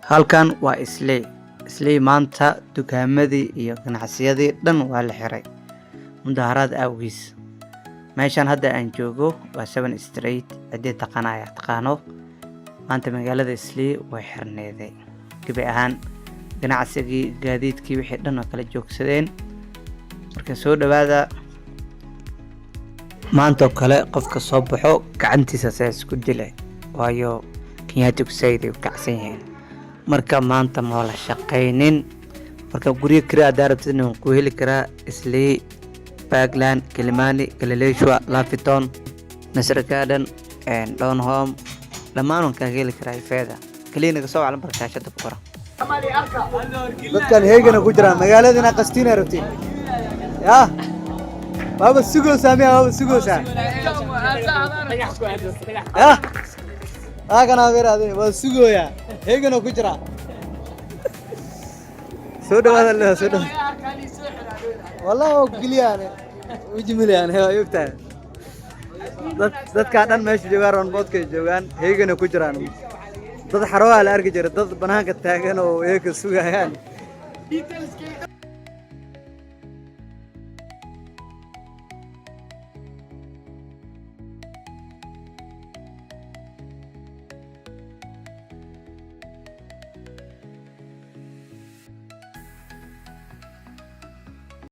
halkan waa isley maanta dukaamadii iyo ganacsiyadii dhan waa la xiray mudaharaad awgiis. meeshan hadda aan joogo waa 7 Street cidii taqaano maanta magaalada isley way xirneeday gabi ahaan ganacsigii gaadiidkii wixii dhan oo kala joogsadeen. marka soo dhawaada maanta kale qofka soo baxo gacantiisa saas ku dilay waayo Kenyatta kusayday u kacsan yahay. marka maanta ma la shaqeynin marka guriga kira daarabtidna ku heli karaa isley Parkland Kilimani Galileshwa Lafiton Nasr Garden and Donholm dhammaan ka heli karaa ifeeda kaliina soo calan barkaashada ku qoran. dadkan heegana ku jiraan magaaladana qastina rabtiin ya baba sugo saamiya baba sugo sa ya agana weeraade waa sugoya heegana ku jiraan soo dhawaada la soo dhawaada والله قليانه وجمليان هي يوقتها dadka dhan meesha joogaan boodka joogaan heegana ku jiraan dad xarwaha la arki jiray dad banaanka taagan oo eega sugayaan